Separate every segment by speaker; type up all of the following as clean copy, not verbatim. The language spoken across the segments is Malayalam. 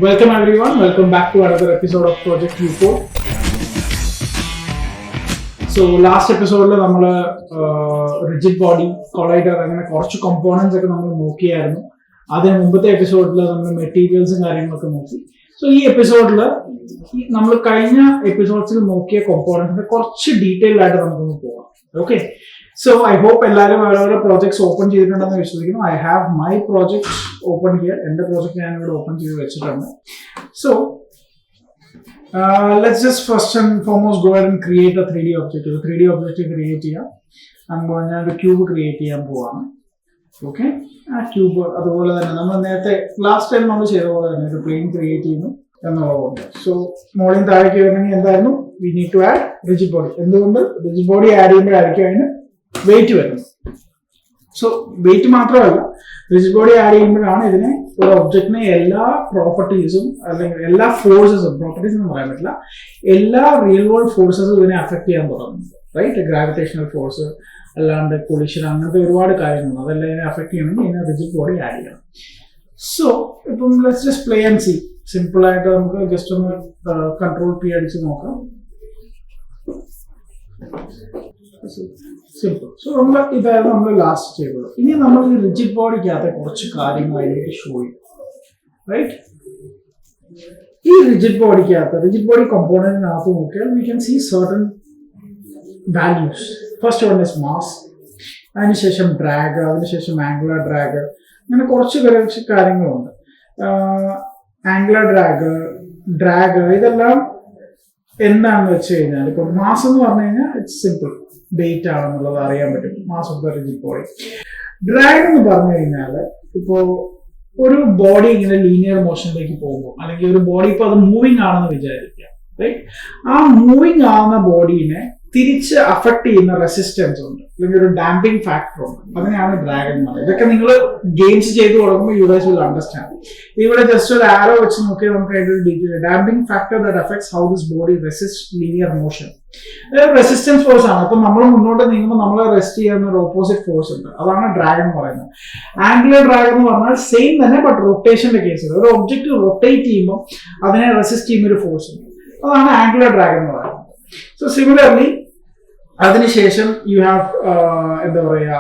Speaker 1: Welcome everyone, welcome back to another episode of Project U4. So last episode we rigid body, collider അങ്ങനെ കുറച്ച് components ഒക്കെ നമ്മൾ നോക്കിയായിരുന്നു. അതിന് മുമ്പത്തെ എപ്പിസോഡിൽ നമ്മൾ മെറ്റീരിയൽസും കാര്യങ്ങളൊക്കെ നോക്കി. സോ ഈ എപ്പിസോഡിൽ നമ്മൾ കഴിഞ്ഞ എപ്പിസോഡ്സിൽ നോക്കിയ കോമ്പോണൻസിന്റെ കുറച്ച് ഡീറ്റെയിൽ ആയിട്ട് നമുക്കൊന്ന് പോകാം. ഓക്കെ, സോ ഐ ഹോപ്പ് എല്ലാവരും അവരവരുടെ പ്രോജക്ട്സ് ഓപ്പൺ ചെയ്തിട്ടുണ്ടെന്ന് വിശ്വസിക്കുന്നു. I have my project open here. എൻ്റെ പ്രോജക്റ്റ് ഞാൻ ഇവിടെ ഓപ്പൺ ചെയ്ത് വെച്ചിട്ടുണ്ട്. So let's just first and foremost go ahead and create a 3D object. ഒരു 3D object create ചെയ്യാം. ഞാൻ ഒരു ക്യൂബ് ക്രിയേറ്റ് ചെയ്യാൻ പോവാണ്. ഓക്കെ, ആ ക്യൂബ് അതുപോലെ തന്നെ നമ്മൾ നേരത്തെ ലാസ്റ്റ് ടൈം നമ്മൾ ചെയ്ത പോലെ തന്നെ ഒരു പ്ലെയിൻ ക്രിയേറ്റ് ചെയ്യുന്നു എന്നുള്ളതുകൊണ്ട്. സോ മോളിൽ താഴേക്ക് വരണമെങ്കിൽ എന്തായിരുന്നു, we need to add rigid body. എന്തുകൊണ്ട് റിജിഡ് ബോഡി ആഡ് ചെയ്യുമ്പോഴായിരിക്കും അതിന് വെയിറ്റ് വരുന്നത്. സോ വെയിറ്റ് മാത്രമല്ല, റിജിഡ് ബോഡി ആഡ് ചെയ്യുമ്പോഴാണ് ഇതിനെ ഒരു ഒബ്ജക്റ്റിനെ എല്ലാ പ്രോപ്പർട്ടീസും അല്ലെങ്കിൽ എല്ലാ ഫോഴ്സസും, പ്രോപ്പർട്ടീസ് എന്ന് പറയാൻ പറ്റില്ല, എല്ലാ റിയൽ വേൾഡ് ഫോഴ്സസും ഇതിനെ അഫക്ട് ചെയ്യാൻ തുടങ്ങുന്നത്. റൈറ്റ്, ഗ്രാവിറ്റേഷണൽ ഫോഴ്സ് അല്ലാണ്ട് കൊളിഷൻ അങ്ങനത്തെ ഒരുപാട് കാര്യങ്ങളുണ്ട്. അതെല്ലാം ഇതിനെ അഫക്ട് ചെയ്യണമെങ്കിൽ ഇതിനെ റിജിഡ് ബോഡി ആഡ് ചെയ്യണം. സോ ഇപ്പം let's just play and see. Simple ആയിട്ട് നമുക്ക് ജസ്റ്റ് ഒന്ന് കൺട്രോൾ പി അടിച്ച് നോക്കാം. സിമ്പിൾ. സോ ഇതായിരുന്നു നമ്മൾ ലാസ്റ്റ് ചെയ്തത്. ഇനി നമ്മൾ ഈ റിജിഡ് ബോഡിക്കകത്തെ കുറച്ച് കാര്യങ്ങൾ അതിലേക്ക് ഷോ ചെയ്യും. റൈറ്റ്, ഈ റിജിഡ് ബോഡിക്കകത്ത്, റിജിഡ് ബോഡി കമ്പോണന്റിനകത്ത് നോക്കിയാൽ we can see certain values. First one is mass, അതിനുശേഷം ഡ്രാഗ്, അതിനുശേഷം ആംഗുലർ ഡ്രാഗ്, അങ്ങനെ കുറച്ച് കാര്യങ്ങളുണ്ട്. ആംഗുലർ ഡ്രാഗ് ഇതെല്ലാം എന്താണെന്ന് വെച്ച് കഴിഞ്ഞാൽ, ഇപ്പൊ മാസ് എന്ന് പറഞ്ഞു കഴിഞ്ഞാൽ ഇറ്റ്സ് സിമ്പിൾ, വെയിറ്റ് ആണെന്നുള്ളത് അറിയാൻ പറ്റും, mass of the rigid body. Drag എന്ന് പറഞ്ഞു കഴിഞ്ഞാൽ ഇപ്പോ ഒരു ബോഡി ഇങ്ങനെ ലീനിയർ മോഷനിലേക്ക് പോകുമ്പോൾ, അല്ലെങ്കിൽ ഒരു ബോഡി ഇപ്പൊ അത് മൂവിങ് ആണെന്ന് വിചാരിക്കുക, റൈറ്റ്, ആ മൂവിങ് ആവുന്ന ബോഡീനെ തിരിച്ച് അഫക്ട് ചെയ്യുന്ന റെസിസ്റ്റൻസ് ഉണ്ട്, അല്ലെങ്കിൽ ഒരു ഡാമ്പിംഗ് ഫാക്ടർ ഉണ്ട്. അതിനെയാണ് ഡ്രാഗ് എന്ന് പറയുന്നത്. ഇതൊക്കെ നിങ്ങൾ ഗെയിംസ് ചെയ്ത് തുടങ്ങുമ്പോൾ യു ഗൈസ് വിൽ അണ്ടർസ്റ്റാൻഡ്. ഇവിടെ ജസ്റ്റ് ഒരു ആരോ വെച്ച് നോക്കിയാൽ നമുക്ക് അതിന്റെ ഒരു detail, damping factor that affects how this body resist linear motion. Resistance force ആണ്. അപ്പൊ നമ്മൾ മുന്നോട്ട് നീങ്ങുമ്പോൾ നമ്മളെ റെസ്റ്റ് ചെയ്യുന്ന ഒരു ഓപ്പോസിറ്റ് ഫോഴ്സ് ഉണ്ട്, അതാണ് ഡ്രാഗ് എന്ന് പറയുന്നത്. ആംഗുലർ ഡ്രാഗ് എന്ന് പറഞ്ഞാൽ സെയിം തന്നെ, ബട്ട് റൊട്ടേഷന്റെ കേസിൽ ഒരു ഒബ്ജക്ട് റൊട്ടേറ്റ് ചെയ്യുമ്പോൾ അതിനെ റെസിസ്റ്റ് ചെയ്യുന്ന ഒരു ഫോഴ്സ് ഉണ്ട്, അതാണ് ആംഗുലർ ഡ്രാഗ് എന്ന് പറയുന്നത്. സോ സിമിലർലി അതിനുശേഷം യു ഹാവ് എന്താ പറയുക,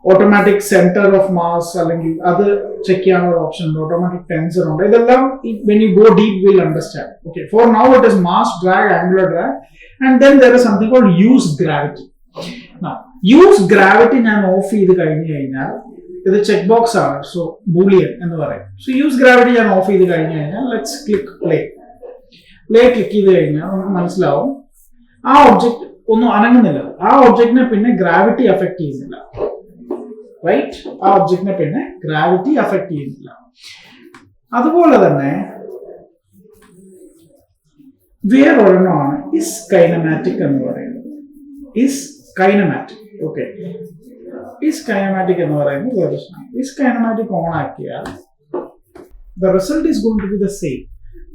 Speaker 1: ഓട്ടോമാറ്റിക് സെന്റർ ഓഫ് മാസ്, അല്ലെങ്കിൽ അത് ചെക്ക് ചെയ്യാനുള്ള ഓപ്ഷൻ ഉണ്ട്, ഓട്ടോമാറ്റിക് ടെൻസർ ഉണ്ട്. ഇതെല്ലാം when you go deep will understand. Okay, for now it is mass, drag, angular drag, and then there is something called use gravity. Now use gravity ഞാൻ ഓഫ് ചെയ്ത് കഴിഞ്ഞു കഴിഞ്ഞാൽ ഇത് ചെക്ക് ബോക്സ് ആണ്, സോ ബൂളിയൻ എന്ന് പറയും. സോ യൂസ് ഗ്രാവിറ്റി ഞാൻ ഓഫ് ചെയ്ത് കഴിഞ്ഞു കഴിഞ്ഞാൽ ലെറ്റ്സ് ക്ലിക്ക് പ്ലേ ക്ലിക്ക് ചെയ്ത് കഴിഞ്ഞാൽ നമുക്ക് മനസ്സിലാവും ആ ഒബ്ജക്ട് ഒന്നും അനങ്ങുന്നില്ല. ആ ഒബ്ജക്റ്റിനെ പിന്നെ ഗ്രാവിറ്റി അഫക്ട് ചെയ്യുന്നില്ല. റൈറ്റ്, ആ ഒബ്ജക്റ്റിനെ പിന്നെ ഗ്രാവിറ്റി അഫക്ട് ചെയ്യുന്നില്ല. അതുപോലെ തന്നെ വേറൊരെണ്ണമാണ് ഇസ് കൈനമാറ്റിക് എന്ന് പറയുന്നത്. Is kinematic. Okay, is kinematic എന്ന് പറയുന്നത് വേറെ പ്രശ്നമാണ്. ഇസ് കൈനമാറ്റിക് ഓൺ ആക്കിയാൽ the result is going to be the same.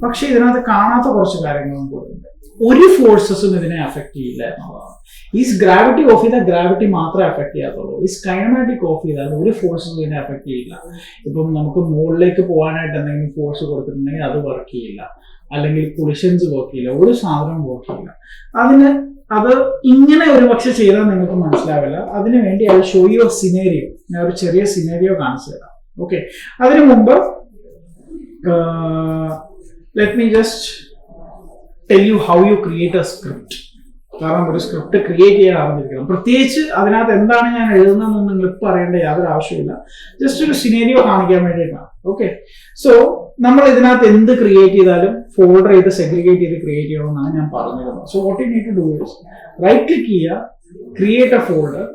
Speaker 1: പക്ഷെ ഇതിനകത്ത് കാണാത്ത കുറച്ച് കാര്യങ്ങളും കൂടെ ഉണ്ട്. ഒരു ഫോഴ്സസും ഇതിനെ അഫക്ട് ചെയ്യില്ല എന്നുള്ളതാണ്. ഈ ഗ്രാവിറ്റി ഓഫ് ചെയ്താൽ ഗ്രാവിറ്റി മാത്രമേ അഫക്ട് ചെയ്യാത്തുള്ളൂ. ഈ കൈനമാറ്റിക് ഓഫ് ചെയ്താൽ ഒരു ഫോഴ്സസും ഇതിനെ അഫക്ട് ചെയ്യില്ല. ഇപ്പം നമുക്ക് മുകളിലേക്ക് പോകാനായിട്ട് എന്തെങ്കിലും ഫോഴ്സ് കൊടുത്തിട്ടുണ്ടെങ്കിൽ അത് വർക്ക് ചെയ്യില്ല, അല്ലെങ്കിൽ കൊളിഷൻസ് വർക്ക് ചെയ്യില്ല, ഒരു സാധനവും വർക്ക് ചെയ്യില്ല. അത് ഇങ്ങനെ ഒരു പക്ഷെ ചെയ്താൽ നിങ്ങൾക്ക് മനസ്സിലാവില്ല. അതിനു വേണ്ടി അത് ഷോ യു എ സിനേരിയോ. ഞാൻ ഒരു ചെറിയ സിനേരിയോ കാണിച്ചു തരാം. ഓക്കെ, അതിനു മുമ്പ് let me just tell you how you create a script. കാരണം ഒരു സ്ക്രിപ്റ്റ് ക്രിയേറ്റ് ചെയ്യാൻ അറിഞ്ഞിരിക്കണം. പ്രത്യേകിച്ച് അതിനകത്ത് എന്താണ് ഞാൻ എഴുതുന്നതെന്ന് നിങ്ങൾ ഇപ്പം അറിയേണ്ട യാതൊരു ആവശ്യമില്ല. ജസ്റ്റ് ഒരു സിനേരിയോ കാണിക്കാൻ വേണ്ടിയിട്ടാണ്. ഓക്കെ, സോ നമ്മൾ ഇതിനകത്ത് എന്ത് ക്രിയേറ്റ് ചെയ്താലും ഫോൾഡർ ചെയ്ത് സെഗ്രിഗേറ്റ് ചെയ്ത് ക്രിയേറ്റ് ചെയ്യണമെന്നാണ് ഞാൻ പറഞ്ഞിരുന്നത്. So what you need to do is right click ചെയ്യുക, ക്രിയേറ്റ് എ ഫോൾഡർ.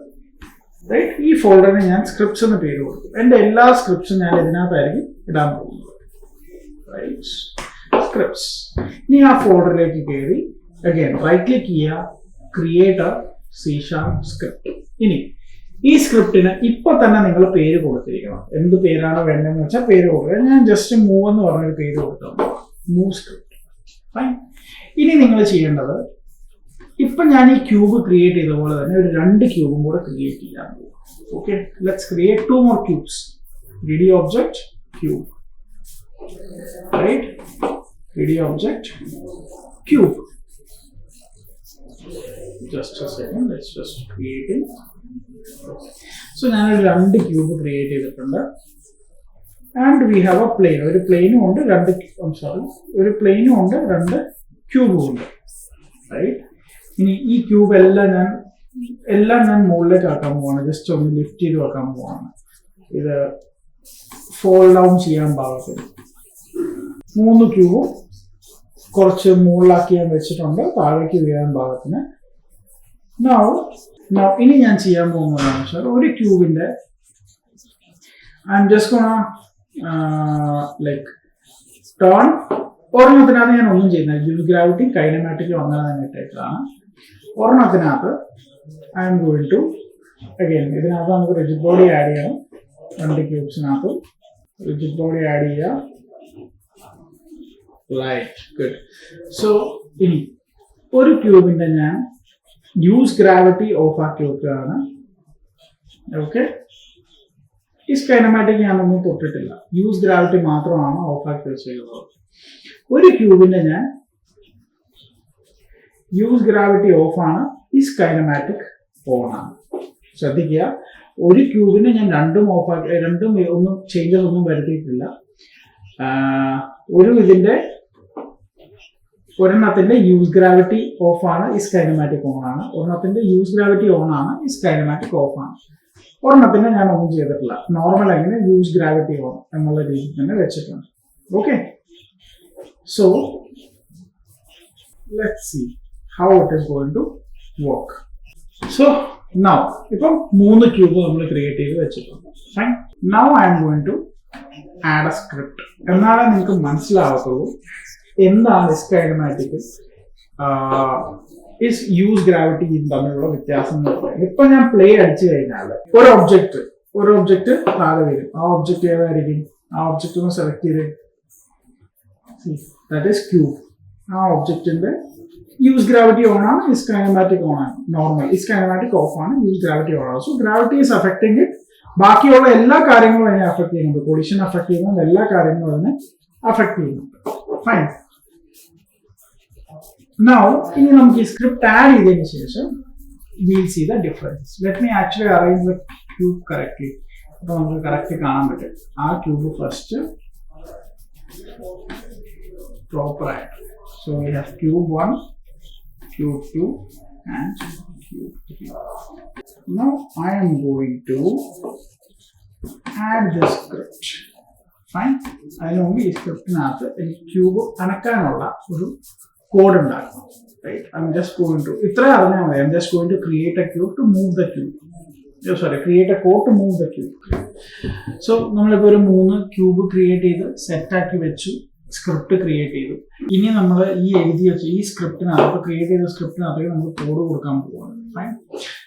Speaker 1: റൈറ്റ്, ഈ ഫോൾഡറിന് ഞാൻ സ്ക്രിപ്റ്റ്സ് എന്ന് പേര് കൊടുക്കും. എൻ്റെ എല്ലാ സ്ക്രിപ്റ്റ്സും ഞാൻ ഇതിനകത്തായിരിക്കും ഇടാൻ പോകുന്നത്. Right, scripts. ഇനി ആ ഫോൾഡറിലേക്ക് കയറി അഗൈൻ റൈറ്റ് ക്ലിക്ക് ചെയ്യുക, ക്രിയേറ്റ് എ C# സ്ക്രിപ്റ്റ്. ഇനി ഈ സ്ക്രിപ്റ്റിന് ഇപ്പൊ തന്നെ നിങ്ങൾ പേര് കൊടുത്തിരിക്കണം. എന്ത് പേരാണ് വേണ്ടതെന്ന് വെച്ചാൽ പേര് കൊടുക്കുക. ഞാൻ ജസ്റ്റ് മൂവ് എന്ന് പറഞ്ഞൊരു പേര് കൊടുത്താൽ മൂവ് സ്ക്രിപ്റ്റ്. ഫൈൻ. ഇനി നിങ്ങൾ ചെയ്യേണ്ടത്, ഇപ്പൊ ഞാൻ ഈ ക്യൂബ് ക്രിയേറ്റ് ചെയ്ത പോലെ തന്നെ ഒരു 2 ക്യൂബും കൂടെ ക്രിയേറ്റ് ചെയ്യാൻ പോകും. Okay, let's create 2 more cubes. 3D object, cube. right? 3D object, cube. Just a second, let's just create it. So now I have two cube created. And we have a plane. ഒരു പ്ലെയിനും ഉണ്ട് ഒരു പ്ലെയിനും ഉണ്ട് രണ്ട് ക്യൂബും ഉണ്ട്, റൈറ്റ്? ഇനി ഈ ക്യൂബ് എല്ലാം ഞാൻ മുകളിലേക്ക് ആക്കാൻ പോവാണ്. ജസ്റ്റ് ഒന്ന് ലിഫ്റ്റ് ചെയ്ത് വെക്കാൻ പോവാണ്. ഇത് ഫോൾ ഡൗൺ ചെയ്യാൻ പാകത്തിന് 3 ക്യൂബും കുറച്ച് മുകളിലാക്കി ഞാൻ വെച്ചിട്ടുണ്ട്, താഴേക്ക് വീഴാൻ പാകത്തിന്. ഇനി ഞാൻ ചെയ്യാൻ പോകുന്നതാണ് വെച്ചാൽ ഒരു ക്യൂബിന്റെ I am just gonna like turn. ഒരെണ്ണത്തിനകത്ത് ഞാൻ ഒന്നും ചെയ്യുന്നത് യൂസ് ഗ്രാവിറ്റി കൈനമാറ്റിക്കും അങ്ങനെ തന്നെ ഇട്ടേക്കാണ്. ഒരെണ്ണത്തിനകത്ത് I am going to again ഇതിനകത്ത് നമുക്ക് റിജിഡ് ബോഡി ആഡ് ചെയ്യണം. 2 ക്യൂബ്സിനകത്ത് റിജിഡ് ബോഡി ആഡ് ചെയ്യുക. Right, good. സോ ഇനി ഒരു ക്യൂബിന്റെ ഞാൻ യൂസ് ഗ്രാവിറ്റി ഓഫ് ആക്കി വെക്കുകയാണ്. ഓക്കെ, ഈ കൈനമാറ്റിക് ഞാനൊന്നും തൊട്ടിട്ടില്ല, യൂസ് ഗ്രാവിറ്റി മാത്രമാണ് ഓഫ് ആക്കി വെച്ചിട്ടുള്ളത്. ഒരു ക്യൂബിന്റെ ഞാൻ യൂസ് ഗ്രാവിറ്റി ഓഫ് ആണ്, ഈ കൈനമാറ്റിക് ഓൺ ആണ്. ശ്രദ്ധിക്കുക, ഒരു ക്യൂബിന് ഞാൻ രണ്ടും ഒന്നും ചേഞ്ചസ് ഒന്നും വരുത്തിയിട്ടില്ല. ഒരെണ്ണത്തിന്റെ യൂസ് ഗ്രാവിറ്റി ഓഫ് ആണ്, ഈ കൈനമാറ്റിക് ഓൺ ആണ്. ഒരെണ്ണത്തിന്റെ യൂസ് ഗ്രാവിറ്റി ഓൺ ആണ്, ഈ കൈനമാറ്റിക് ഓഫ് ആണ്. ഒരെണ്ണത്തിന് ഞാൻ ഒന്നും ചെയ്തിട്ടില്ല, നോർമൽ അങ്ങനെ യൂസ് ഗ്രാവിറ്റി ഓൺ എന്നുള്ള രീതിയിൽ തന്നെ വെച്ചിട്ടുണ്ട്. Okay, so let's see how it is going to work. So now ഇപ്പം 3 ക്യൂബ് നമ്മൾ ക്രിയേറ്റ് ചെയ്ത് വെച്ചിട്ടുണ്ട്. Fine, now I am going to add a script. എന്നാലേ നിങ്ങൾക്ക് മനസ്സിലാവത്തുള്ളൂ എന്താണ് കൈനമാറ്റിക് യൂസ് ഗ്രാവിറ്റി തമ്മിലുള്ള വ്യത്യാസം എന്ന് പറയുന്നത്. ഇപ്പൊ ഞാൻ പ്ലേ അടിച്ചു കഴിഞ്ഞാൽ ഒരു ഒബ്ജക്റ്റ് താഴെ വരും. ആ ഒബ്ജക്റ്റ് ഏതായിരിക്കും? ആ ഒബ്ജക്റ്റ് ഒന്ന് സെലക്ട് ചെയ്ത് ദാറ്റ് ഈസ് ക്യൂബ്. ആ ഒബ്ജക്റ്റിന്റെ യൂസ് ഗ്രാവിറ്റി ഓൺ ആണ്, കൈനമാറ്റിക് ഓൺ ആണ്. നോർമൽ കൈനമാറ്റിക് ഓഫ് ആണ്, യൂസ് ഗ്രാവിറ്റി ഓൺ ആണ്. So gravity is affecting it. ബാക്കിയുള്ള എല്ലാ കാര്യങ്ങളും അതിനെ അഫക്ട് ചെയ്യുന്നുണ്ട്. കൊളിഷൻ അഫക്ട് ചെയ്യുന്നുണ്ട്, എല്ലാ കാര്യങ്ങളും അതിനെ അഫക്ട് ചെയ്യുന്നുണ്ട്. ഫൈൻ, now ഇനി നമുക്ക് ഈ സ്ക്രിപ്റ്റ് ആഡ് ചെയ്തതിന് ശേഷം we'll see the difference. Let me actually arrange the cube correctly. അപ്പോൾ നമുക്ക് കറക്റ്റ് കാണാൻ പറ്റും. ആ ക്യൂബ് ഫസ്റ്റ് പ്രോപ്പർ ആയിട്ട്. So we have cube 1, cube 2 and cube 3. Now I am going to add the script. Fine, അതിനുമുമ്പ് ഈ സ്ക്രിപ്റ്റിനകത്ത് എനിക്ക് ക്യൂബ് അനക്കാനുള്ള ഒരു കോഡ് ഉണ്ടാക്കണം. Right, I'm just going to ഇത്ര അറിഞ്ഞാൽ മതി. I'm just going to create a cube to move the cube. Create a code to move the cube. So നമ്മളിപ്പോൾ ഒരു 3 ക്യൂബ് ക്രിയേറ്റ് ചെയ്ത് സെറ്റാക്കി വെച്ചു, സ്ക്രിപ്റ്റ് ക്രിയേറ്റ് ചെയ്തു. ഇനി നമ്മൾ ഈ എഴുതി വെച്ച് ഈ സ്ക്രിപ്റ്റിനകത്ത് ക്രിയേറ്റ് ചെയ്ത സ്ക്രിപ്റ്റിനകത്തേക്ക് നമ്മൾ കോഡ് കൊടുക്കാൻ പോവാണ്. ഫൈൻ,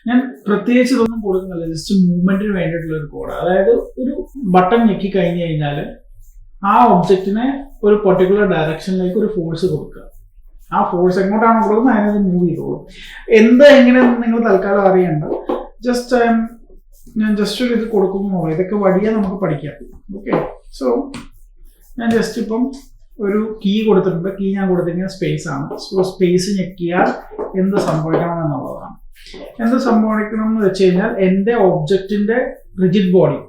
Speaker 1: ഞാൻ പ്രത്യേകിച്ച് ഇതൊന്നും കൊടുക്കുന്നില്ല, ജസ്റ്റ് മൂവ്മെന്റിന് വേണ്ടിയിട്ടുള്ള ഒരു കോഡ്. അതായത് ഒരു ബട്ടൺ ഞെക്കി കഴിഞ്ഞു കഴിഞ്ഞാൽ ആ ഒബ്ജക്റ്റിനെ ഒരു പെർട്ടിക്കുലർ ഡയറക്ഷനിലേക്ക് ഒരു ഫോഴ്സ് കൊടുക്കുക. ആ ഫോഴ്സ് എങ്ങോട്ടാണ് കൊടുക്കുന്നത് അതിനത് മൂവ് ചെയ്തോളും. എങ്ങനെയെന്ന് നിങ്ങൾ തൽക്കാലം അറിയണ്ട. ഞാൻ ജസ്റ്റ് ഒരു ഇത് കൊടുക്കുന്നു. ഇതൊക്കെ വഴിയാ നമുക്ക് പഠിക്കാം. ഓക്കെ, സോ ഞാൻ ജസ്റ്റ് ഇപ്പം ഒരു കീ കൊടുത്തിട്ടുണ്ട്. കീ ഞാൻ കൊടുത്തിരിക്കുന്ന സ്പേസ് ആണ്. സോ സ്പേസ് ഞെക്കിയാൽ എന്ത് സംഭവിക്കണം എന്നുള്ളതാണ്. എന്ത് സംഭവിക്കണം എന്ന് വെച്ച് കഴിഞ്ഞാൽ എൻ്റെ ഒബ്ജക്റ്റിന്റെ റിജിഡ് ബോഡി,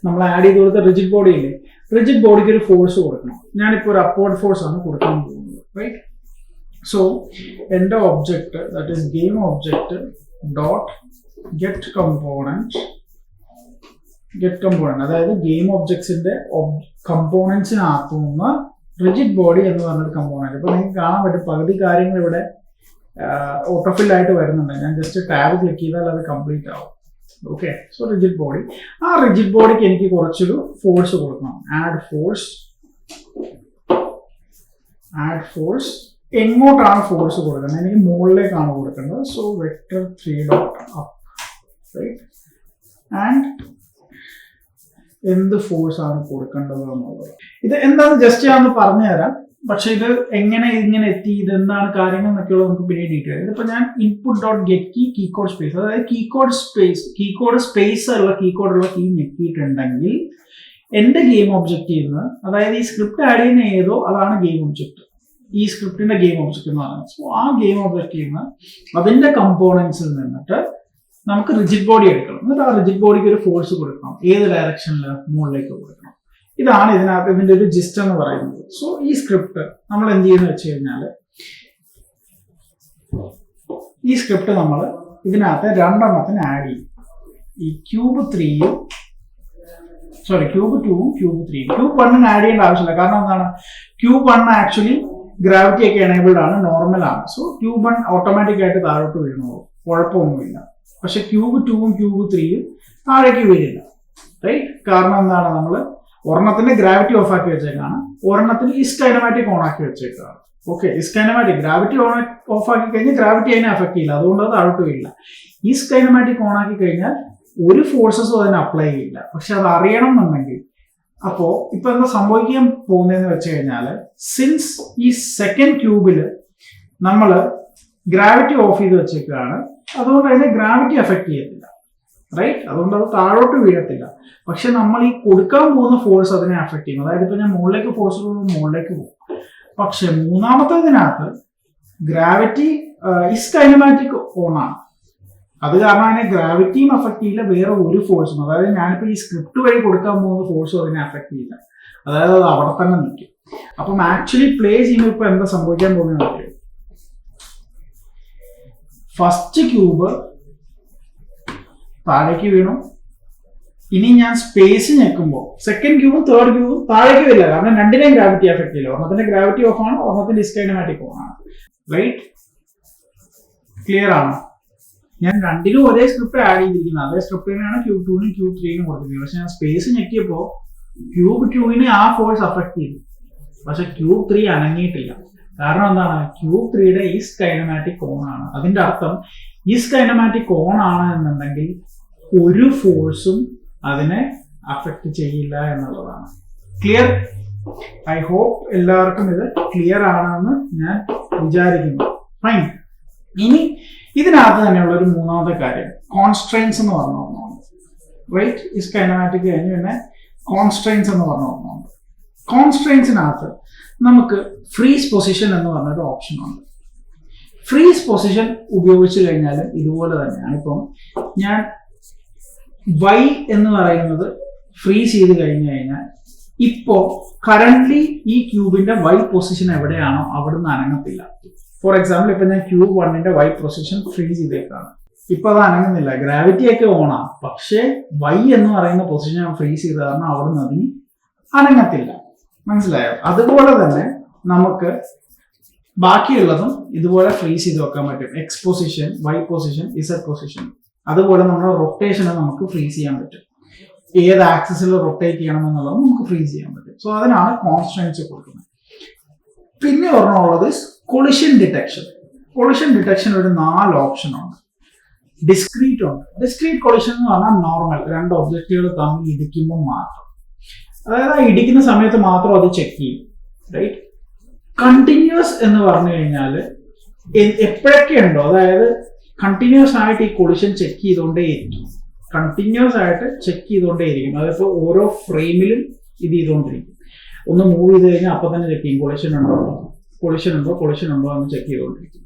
Speaker 1: നമ്മൾ ആഡ് ചെയ്ത് കൊടുത്ത റിജിഡ് ബോഡി ഇല്ലേ, റിജിഡ് ബോഡിക്ക് ഒരു ഫോഴ്സ് കൊടുക്കണം. ഞാനിപ്പോൾ ഒരു അപ്വേർഡ് ഫോഴ്സ് ആണ് കൊടുക്കാൻ പോകുന്നത്. റൈറ്റ്, സോ എൻ്റെ object that is game object dot get component, അതായത് ഗെയിം ഒബ്ജക്ട്സിന്റെ കമ്പോണൻസിനകത്തു നിന്ന് റിജിഡ് ബോഡി എന്ന് പറഞ്ഞൊരു കമ്പോണന്റ്. ഇപ്പൊ നിങ്ങൾക്ക് കാണാൻ പറ്റും പകുതി കാര്യങ്ങൾ ഇവിടെ ഓട്ടോഫിൽ ആയിട്ട് വരുന്നുണ്ട്. ഞാൻ ജസ്റ്റ് ടാബ് ക്ലിക്ക് ചെയ്താൽ അത് കംപ്ലീറ്റ് ആവും. ഓക്കെ, സോ റിജിഡ് ബോഡി, ആ റിജിഡ് ബോഡിക്ക് എനിക്ക് കുറച്ചൊരു ഫോഴ്സ് കൊടുക്കണം. ആഡ് ഫോഴ്സ് എങ്ങോട്ടാണ് ഫോഴ്സ് കൊടുക്കുന്നത്? എനിക്ക് മുകളിലേക്കാണ് കൊടുക്കേണ്ടത്. So vector 3 dot up, right, and എന്ത് ഫോഴ്സ് ആണ് കൊടുക്കേണ്ടത് എന്നുള്ളത്. ഇത് എന്താണെന്ന് ജസ്റ്റ് ഞാൻ ഒന്ന് പറഞ്ഞു തരാം. പക്ഷെ ഇത് ഇങ്ങനെ എത്തി, ഇതെന്താണ് കാര്യങ്ങൾ എന്നൊക്കെയുള്ളത് നമുക്ക് പിന്നെ ഡീറ്റെയിൽ. ഇതിപ്പോ ഞാൻ input dot get key code space, അതായത് കീ കോഡ് സ്പേസ് ഉള്ള കീ ഞെക്കിയിട്ടുണ്ടെങ്കിൽ എന്റെ ഗെയിം ഒബ്ജക്റ്റീവ് അതായത് ഈ സ്ക്രിപ്റ്റ് ആഡ് ചെയ്യുന്ന ഏതോ അതാണ് ഗെയിം ഒബ്ജക്റ്റ്. ഈ സ്ക്രിപ്റ്റിന്റെ ഗെയിം ഒബ്ജക്റ്റ് എന്ന് പറയുന്നത്. സോ ആ ഗെയിം ഒബ്ജക്റ്റീവ് അതിന്റെ കമ്പോണൻസിൽ നിന്നിട്ട് നമുക്ക് റിജിഡ് ബോഡി എടുക്കണം. എന്നിട്ട് ആ റിജിഡ് ബോഡിക്ക് ഒരു ഫോഴ്സ് കൊടുക്കണം. ഏത് ഡയറക്ഷനിൽ? മുകളിലേക്ക് കൊടുക്കണം. ഇതാണ് ഇതിനകത്ത് ഇതിന്റെ ഒരു ജിസ്റ്റ് എന്ന് പറയുന്നത്. സോ ഈ സ്ക്രിപ്റ്റ് നമ്മൾ എന്ത് ചെയ്യുന്ന വെച്ച് കഴിഞ്ഞാൽ ഈ സ്ക്രിപ്റ്റ് നമ്മൾ ഇതിനകത്ത് രണ്ടെണ്ണത്തിന് ആഡ് ചെയ്യും. ഈ ക്യൂബ് 3യും ക്യൂബ് 2ഉം ക്യൂബ് 3യും. ക്യൂബ് 1 ആഡ് ചെയ്യേണ്ട ആവശ്യമില്ല. കാരണം എന്താണ്? ക്യൂബ് 1 ആക്ച്വലി ഗ്രാവിറ്റി ഒക്കെ എനേബിൾഡ് ആണ്, നോർമൽ ആണ്. സോ ക്യൂബ് 1 ഓട്ടോമാറ്റിക് ആയിട്ട് താഴോട്ട് വീണോളൂ, കുഴപ്പമൊന്നുമില്ല. പക്ഷെ ക്യൂബ് 2ഉം ക്യൂബ് 3യും താഴേക്ക് വീഴില്ല, റൈറ്റ്? കാരണം എന്താണ്? നമ്മൾ ഒരെണ്ണത്തിന്റെ ഗ്രാവിറ്റി ഓഫ് ആക്കി വെച്ചേക്കാണ്, ഒരെണ്ണത്തിന് ഈസ് കൈനമാറ്റിക് ഓൺ ആക്കി വെച്ചേക്കാണ്. Okay, is kinematic gravity of ആക്കി കഴിഞ്ഞാൽ ഗ്രാവിറ്റി അതിനെ അഫക്ട് ചെയ്യില്ല, അതുകൊണ്ട് അത് താഴോട്ട് വീഴില്ല. ഈസ് കൈനമാറ്റിക് ഓൺ ആക്കി കഴിഞ്ഞാൽ ഒരു ഫോഴ്സസും അതിന് അപ്ലൈ ചെയ്യില്ല. പക്ഷെ അത് അറിയണം എന്നുണ്ടെങ്കിൽ അപ്പോ ഇപ്പൊ എന്താ സംഭവിക്കാൻ പോകുന്നതെന്ന് വെച്ച് കഴിഞ്ഞാൽ, സിൻസ് ഈ സെക്കൻഡ് ക്യൂബില് നമ്മൾ ഗ്രാവിറ്റി ഓഫ് ചെയ്ത് വെച്ചേക്കാണ്, അതുകൊണ്ട് അതിനെ ഗ്രാവിറ്റി അഫക്ട് ചെയ്യത്തില്ല, റൈറ്റ്? അതുകൊണ്ട് അത് താഴോട്ട് വീഴത്തില്ല. പക്ഷെ നമ്മൾ ഈ കൊടുക്കാൻ പോകുന്ന ഫോഴ്സ് അതിനെ അഫക്ട് ചെയ്യും. അതായത് ഇപ്പൊ ഞാൻ മുകളിലേക്ക് ഫോഴ്സ് കൊടുക്കുമ്പോൾ മുകളിലേക്ക് പോകും. പക്ഷെ മൂന്നാമത്തേതിനകത്ത് ഗ്രാവിറ്റി ഈസ് കൈനമാറ്റിക് ഓൺ ആണ്. അത് കാരണം അതിനെ ഗ്രാവിറ്റിയും അഫക്ട് ചെയ്യില്ല, വേറെ ഒരു ഫോഴ്സും. അതായത് ഞാനിപ്പോൾ ഈ സ്ക്രിപ്റ്റ് വഴി കൊടുക്കാൻ പോകുന്ന ഫോഴ്സും അതിനെ അഫക്ട് ചെയ്യില്ല. അതായത് അത് അവിടെ തന്നെ നിൽക്കും. അപ്പം ആക്ച്വലി പ്ലേ ചെയ്യുമ്പോൾ ഇപ്പൊ എന്താ സംഭവിക്കാൻ പോകുന്നത്? ഫസ്റ്റ് ക്യൂബ് താഴേക്ക് വീണു. ഇനി ഞാൻ സ്പേസ് ഞെക്കുമ്പോൾ സെക്കൻഡ് ക്യൂബും തേർഡ് ക്യൂബും താഴേക്ക് വരില്ല, കാരണം രണ്ടിനെയും ഗ്രാവിറ്റി അഫക്ട് ചെയ്യില്ല. ഒരെണ്ണത്തിന്റെ ഗ്രാവിറ്റി ഓഫ് ആണ്, ഒരെണ്ണത്തിന്റെ ഇസ്കൈനമാറ്റിക് ഓൺ ആണ്, റൈറ്റ്? ക്ലിയർ ആണോ? ഞാൻ രണ്ടിലും ഒരേ സ്ക്രിപ്റ്റ് ആഡ് ചെയ്തിരിക്കുന്നത്, അതേ സ്ക്രിപ്റ്റ് തന്നെയാണ് ക്യൂബ് 2നും ക്യൂബ് 3നും കൊടുത്തിരിക്കുന്നത്. പക്ഷെ ഞാൻ സ്പേസ് ഞെക്കിയപ്പോൾ ക്യൂബ് 2നെ ആ ഫോഴ്സ് അഫക്ട് ചെയ്തു, പക്ഷെ ക്യൂബ് 3 അനങ്ങിയിട്ടില്ല. കാരണം എന്താണ്? ക്യൂബ് 3യുടെ ഈസ് കൈനമാറ്റിക് ഓൺ ആണ്. അതിന്റെ അർത്ഥം ഈസ് കൈനമാറ്റിക് ഓൺ ആണ് എന്നുണ്ടെങ്കിൽ ഒരു ഫോഴ്സും അതിനെ അഫക്ട് ചെയ്യില്ല എന്നുള്ളതാണ്. ക്ലിയർ? ഐ ഹോപ്പ് എല്ലാവർക്കും ഇത് ക്ലിയർ ആണെന്ന് ഞാൻ വിചാരിക്കുന്നു. ഫൈൻ. ഇനി ഇതിനകത്ത് തന്നെയുള്ള ഒരു മൂന്നാമത്തെ കാര്യം കോൺസ്ട്രെയിൻസ് എന്ന് പറഞ്ഞ ഒന്നുണ്ട്, റൈറ്റ്? ഈസ് കൈനമാറ്റിക് കഴിഞ്ഞ് പിന്നെ കോൺസ്ട്രെയിൻസ് എന്ന് പറഞ്ഞ ഒന്നുണ്ട്. കോൺസ്ട്രെയിൻസിനകത്ത് നമുക്ക് ഫ്രീസ് പൊസിഷൻ എന്ന് പറഞ്ഞൊരു ഓപ്ഷൻ ഉണ്ട്. ഫ്രീസ് പൊസിഷൻ ഉപയോഗിച്ച് കഴിഞ്ഞാൽ ഇതുപോലെ തന്നെയാണ്. ഇപ്പം ഞാൻ y എന്ന് പറയുന്നത് ഫ്രീസ് ചെയ്ത് കഴിഞ്ഞു കഴിഞ്ഞാൽ ഇപ്പോ കറന്റ്ലി ഈ ക്യൂബിന്റെ y പൊസിഷൻ എവിടെയാണോ അവിടുന്ന് അനങ്ങത്തില്ല. ഫോർ എക്സാമ്പിൾ ഇപ്പൊ ഞാൻ ക്യൂബ് 1ന്റെ y പൊസിഷൻ ഫ്രീസ് ചെയ്തേക്കാണ്, ഇപ്പൊ അത് അനങ്ങുന്നില്ല, ഗ്രാവിറ്റി ഒക്കെ ഓണാണ്. പക്ഷേ y എന്ന് പറയുന്ന പൊസിഷൻ ഞാൻ ഫ്രീസ് ചെയ്ത കാരണം അവിടുന്ന് അതിന് അനങ്ങത്തില്ല. മനസ്സിലായോ? അതുപോലെ തന്നെ നമുക്ക് ബാക്കിയുള്ളതും ഇതുപോലെ ഫ്രീസ് ചെയ്ത് വെക്കാൻ പറ്റും. X position, y position, Z position. അതുപോലെ നമ്മുടെ റൊട്ടേഷനെ നമുക്ക് ഫ്രീസ് ചെയ്യാൻ പറ്റും. ഏത് ആക്സിസിൽ റൊട്ടേറ്റ് ചെയ്യണം എന്നുള്ളത് നമുക്ക് ഫ്രീസ് ചെയ്യാൻ പറ്റും. സോ അതിനാണ് കോൺസ്ട്രെയിൻസ് കൊടുക്കുന്നത്. പിന്നെ ഒരെണ്ണമുള്ളത് കൊളിഷൻ ഡിറ്റക്ഷൻ. കൊളിഷൻ ഡിറ്റക്ഷൻ ഒരു 4 ഓപ്ഷൻ ഉണ്ട്. ഡിസ്ക്രീറ്റ് ഉണ്ട്. ഡിസ്ക്രീറ്റ് കൊളിഷൻ എന്ന് പറഞ്ഞാൽ നോർമൽ രണ്ട് ഒബ്ജക്റ്റുകൾ തമ്മിൽ ഇടിക്കുമ്പോൾ മാത്രം, അതായത് ആ ഇടിക്കുന്ന സമയത്ത് മാത്രം അത് ചെക്ക് ചെയ്യും, റൈറ്റ്? കണ്ടിന്യൂസ് എന്ന് പറഞ്ഞു കഴിഞ്ഞാൽ എപ്പോഴൊക്കെ ഉണ്ടോ, അതായത് കണ്ടിന്യൂസ് ആയിട്ട് ഈ കൊളിഷൻ ചെക്ക് ചെയ്തുകൊണ്ടേയിരിക്കും, കണ്ടിന്യൂസ് ആയിട്ട് ചെക്ക് ചെയ്തുകൊണ്ടേയിരിക്കും. അതിപ്പോൾ ഓരോ ഫ്രെയിമിലും ഇത് ചെയ്തുകൊണ്ടിരിക്കും. ഒന്ന് മൂവ് ചെയ്ത് കഴിഞ്ഞാൽ അപ്പം തന്നെ ചെക്ക് ചെയ്യും, കൊളിഷൻ ഉണ്ടോ എന്ന് ചെക്ക് ചെയ്തുകൊണ്ടിരിക്കും,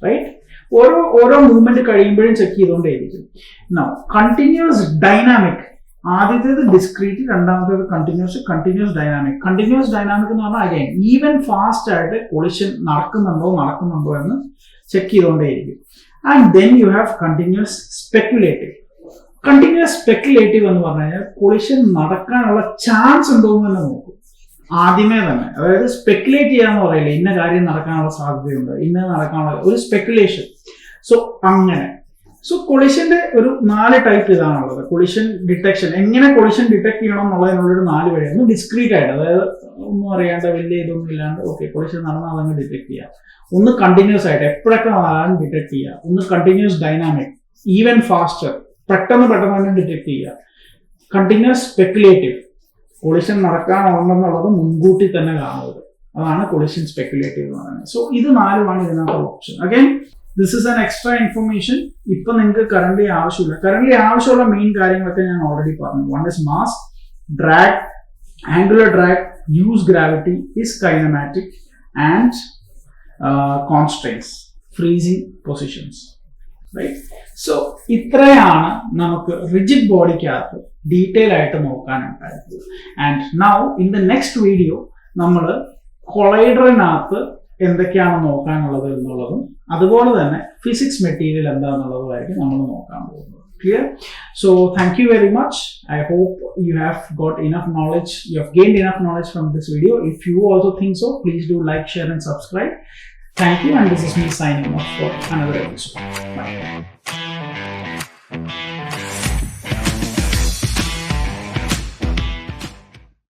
Speaker 1: റൈറ്റ്? ഓരോ മൂവ്മെന്റ് കഴിയുമ്പോഴും ചെക്ക് ചെയ്തുകൊണ്ടേയിരിക്കും. കണ്ടിന്യൂസ് ഡൈനാമിക്, ആദ്യത്തേത് ഡിസ്ക്രീറ്റ്, രണ്ടാമത്തേത് കണ്ടിന്യൂസ് ഡൈനാമിക്. കണ്ടിന്യൂസ് ഡൈനാമിക് എന്ന് പറഞ്ഞാൽ അഗൈൻ ഈവൻ ഫാസ്റ്റ് ആയിട്ട് കൊളിഷൻ നടക്കുന്നുണ്ടോ എന്ന് ചെക്ക് ചെയ്തുകൊണ്ടേയിരിക്കും. And then you have continuous speculative. Continuous speculative എന്ന് പറഞ്ഞു കഴിഞ്ഞാൽ കൊളിഷൻ നടക്കാനുള്ള ചാൻസ് ഉണ്ടോ എന്ന് തന്നെ നോക്കും ആദ്യമേ തന്നെ. അതായത് സ്പെക്കുലേറ്റ് ചെയ്യാന്ന് പറയില്ല, ഇന്ന കാര്യം നടക്കാനുള്ള സാധ്യതയുണ്ട്, ഇന്നത് നടക്കാനുള്ള ഒരു സ്പെക്കുലേഷൻ. സോ അങ്ങനെ. സോ കൊളിഷന്റെ ഒരു 4 ടൈപ്പ് ഇതാണുള്ളത്. കൊളിഷൻ ഡിറ്റക്ഷൻ, എങ്ങനെ കൊളിഷൻ ഡിറ്റക്ട് ചെയ്യണം എന്നുള്ളതിനുള്ളൊരു 4 വഴി. ഒന്ന് ഡിസ്ക്രീറ്റ് ആയിട്ട്, അതായത് ഒന്നും അറിയാണ്ട് വലിയ ഇതൊന്നും ഇല്ലാണ്ട് ഓക്കെ കൊളിഷൻ നടന്നാൽ അതങ്ങ് ഡിറ്റക്ട് ചെയ്യാം. ഒന്ന് കണ്ടിന്യൂസ് ആയിട്ട് എപ്പോഴൊക്കെ നടന്നാലും ഡിറ്റക്ട് ചെയ്യുക. ഒന്ന് കണ്ടിന്യൂസ് ഡൈനാമിക്, ഈവൻ ഫാസ്റ്റർ, പെട്ടെന്ന് തന്നെ ഡിറ്റക്ട് ചെയ്യുക. കണ്ടിന്യൂസ് സ്പെക്കുലേറ്റീവ്, കൊളിഷൻ നടക്കാനുണ്ടെന്നുള്ളത് മുൻകൂട്ടി തന്നെ കാണുന്നത്, അതാണ് കൊളിഷൻ സ്പെക്കുലേറ്റീവ് എന്ന് പറയുന്നത്. സോ ഇത് 4 ഇതിനകത്ത് option. Again this is an extra information. ഇപ്പൊ നിങ്ങൾക്ക് കറന്റ് ആവശ്യമുള്ള മെയിൻ കാര്യങ്ങളൊക്കെ ഞാൻ ഓൾറെഡി പറഞ്ഞു. One is mass, drag, angular drag, use gravity, is kinematic, and constraints, freezing positions. Right? So, ഇത്രയാണ് നമുക്ക് റിജിഡ് ബോഡിക്കകത്ത് ഡീറ്റെയിൽ ആയിട്ട് നോക്കാനുണ്ടായിരുന്നത്. And now in the next video നമ്മൾ കൊളൈഡറിനകത്ത് എന്തൊക്കെയാണ് നോക്കാനുള്ളത് എന്നുള്ളതും അതുപോലെ തന്നെ ഫിസിക്സ് മെറ്റീരിയൽ എന്താണെന്നുള്ളതുമായിരിക്കും നമ്മൾ നോക്കാൻ പോകുന്നത്. Clear? So thank you very much. I hope you have got enough knowledge, you have gained enough knowledge from this video. If you also think so, please do like, share and subscribe. Thank you, and this is me signing off for another episode. Bye.